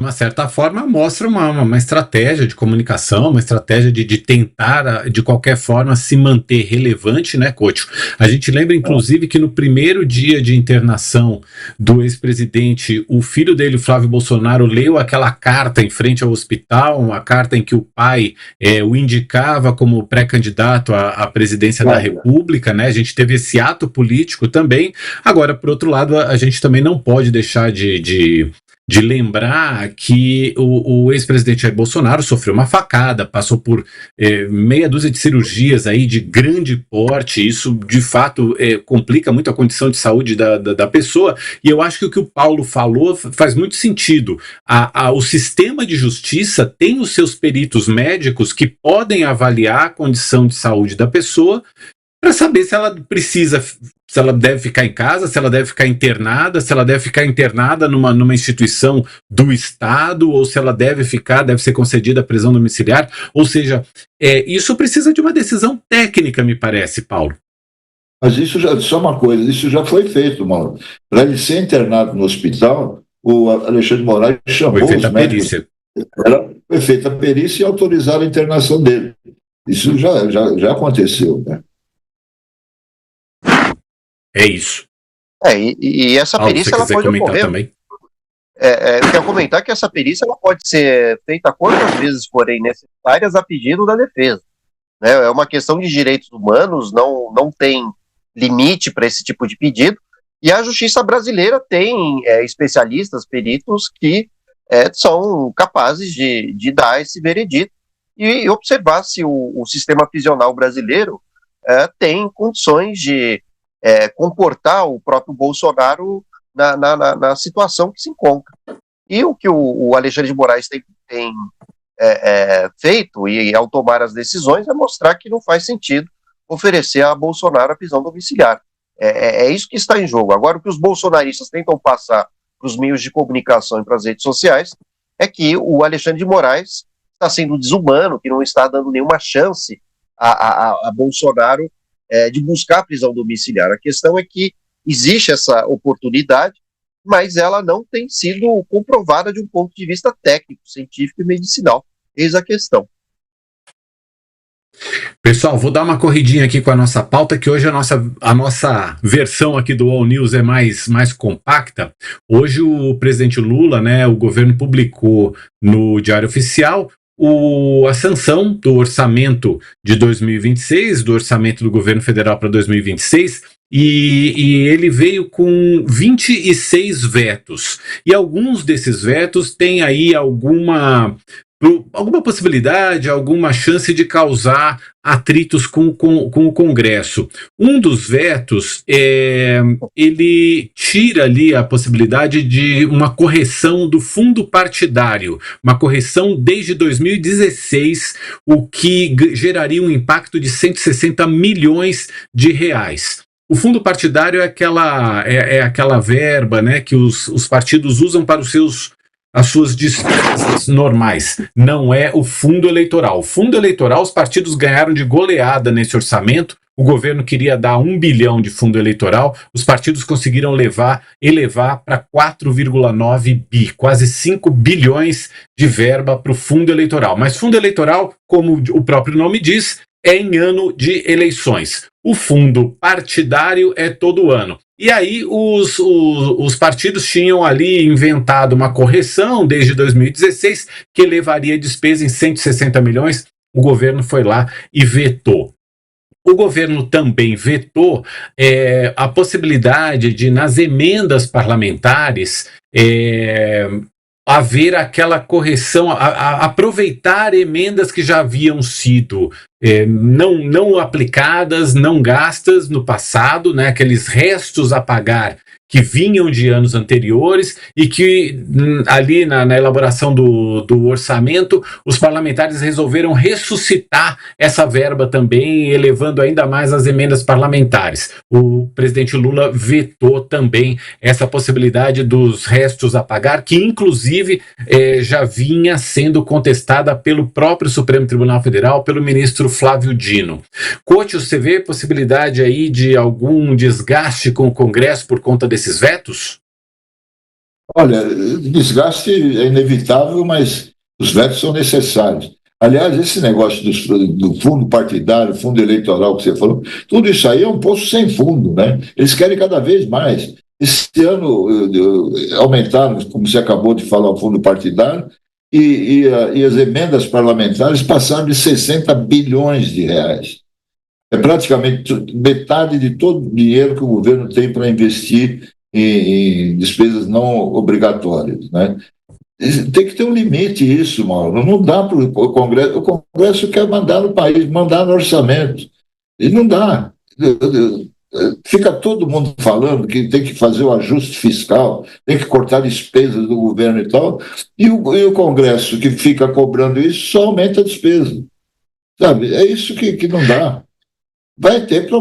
uma certa forma, mostra uma estratégia de comunicação, uma estratégia de tentar, de qualquer forma, se manter relevante, né, Couto? A gente lembra, inclusive, que no primeiro dia de internação do ex-presidente, o filho dele, Flávio Bolsonaro, leu aquela carta em frente ao hospital, uma carta em que o pai o indicava como pré-candidato à presidência da República, né? A gente teve esse ato político também. Agora, por outro lado, a gente também não pode deixar de lembrar que o ex-presidente Jair Bolsonaro sofreu uma facada, passou por meia dúzia de cirurgias aí de grande porte. Isso de fato complica muito a condição de saúde da pessoa, e eu acho que o que o Paulo falou faz muito sentido. O sistema de justiça tem os seus peritos médicos que podem avaliar a condição de saúde da pessoa para saber se ela precisa, se ela deve ficar em casa, se ela deve ficar internada, se ela deve ficar internada numa instituição do Estado, ou se ela deve ser concedida a prisão domiciliar. Ou seja, isso precisa de uma decisão técnica, me parece, Paulo. Mas só uma coisa, isso já foi feito, Mauro. Para ele ser internado no hospital, o Alexandre de Moraes chamou os médicos. Foi feita a perícia e autorizaram a internação dele. Isso já aconteceu, né? É isso. E essa perícia ela pode ocorrer. Também. Eu quero comentar que essa perícia ela pode ser feita quantas vezes forem necessárias a pedido da defesa. Né? É uma questão de direitos humanos, não tem limite para esse tipo de pedido, e a justiça brasileira tem especialistas, peritos, que são capazes de dar esse veredito e observar se o sistema prisional brasileiro tem condições de comportar o próprio Bolsonaro na situação que se encontra. E o que o Alexandre de Moraes tem feito, e ao tomar as decisões, é mostrar que não faz sentido oferecer a Bolsonaro a prisão domiciliar. É isso que está em jogo. Agora, o que os bolsonaristas tentam passar para os meios de comunicação e para as redes sociais é que o Alexandre de Moraes está sendo desumano, que não está dando nenhuma chance a Bolsonaro de buscar a prisão domiciliar. A questão é que existe essa oportunidade, mas ela não tem sido comprovada de um ponto de vista técnico, científico e medicinal. Eis a questão. Pessoal, vou dar uma corridinha aqui com a nossa pauta, que hoje a nossa versão aqui do All News é mais compacta. Hoje o presidente Lula, né, o governo publicou no Diário Oficial a sanção do orçamento de 2026, do orçamento do governo federal para 2026, e ele veio com 26 vetos. E alguns desses vetos têm aí alguma possibilidade, alguma chance de causar atritos com o Congresso. Um dos vetos, ele tira ali a possibilidade de uma correção do fundo partidário, uma correção desde 2016, o que geraria um impacto de 160 milhões de reais. O fundo partidário é aquela verba, né, que os partidos usam para as suas despesas normais, não é o fundo eleitoral. O fundo eleitoral, os partidos ganharam de goleada nesse orçamento. O governo queria dar 1 bilhão de fundo eleitoral, os partidos conseguiram elevar para 4,9 bi, quase 5 bilhões de verba para o fundo eleitoral. Mas fundo eleitoral, como o próprio nome diz, é em ano de eleições. O fundo partidário é todo ano. E aí os partidos tinham ali inventado uma correção desde 2016 que elevaria a despesa em 160 milhões. O governo foi lá e vetou. O governo também vetou a possibilidade de, nas emendas parlamentares, haver aquela correção, aproveitar emendas que já haviam sido não aplicadas, não gastas no passado, né, aqueles restos a pagar que vinham de anos anteriores e que ali na elaboração do orçamento, os parlamentares resolveram ressuscitar essa verba também, elevando ainda mais as emendas parlamentares. O presidente Lula vetou também essa possibilidade dos restos a pagar, que inclusive já vinha sendo contestada pelo próprio Supremo Tribunal Federal, pelo ministro Flávio Dino. Couto, você vê possibilidade aí de algum desgaste com o Congresso por conta desses vetos? Olha, desgaste é inevitável, mas os vetos são necessários. Aliás, esse negócio do fundo partidário, fundo eleitoral que você falou, tudo isso aí é um poço sem fundo, né? Eles querem cada vez mais. Esse ano aumentaram, como você acabou de falar, o fundo partidário, e as emendas parlamentares passaram de 60 bilhões de reais. É praticamente metade de todo o dinheiro que o governo tem para investir em despesas não obrigatórias, né? Tem que ter um limite isso, Mauro. Não dá para o Congresso. O Congresso quer mandar no país, mandar no orçamento. E não dá. Fica todo mundo falando que tem que fazer o ajuste fiscal, tem que cortar despesas do governo e tal, e o Congresso que fica cobrando isso só aumenta a despesa. Sabe? É isso que não dá. Vai ter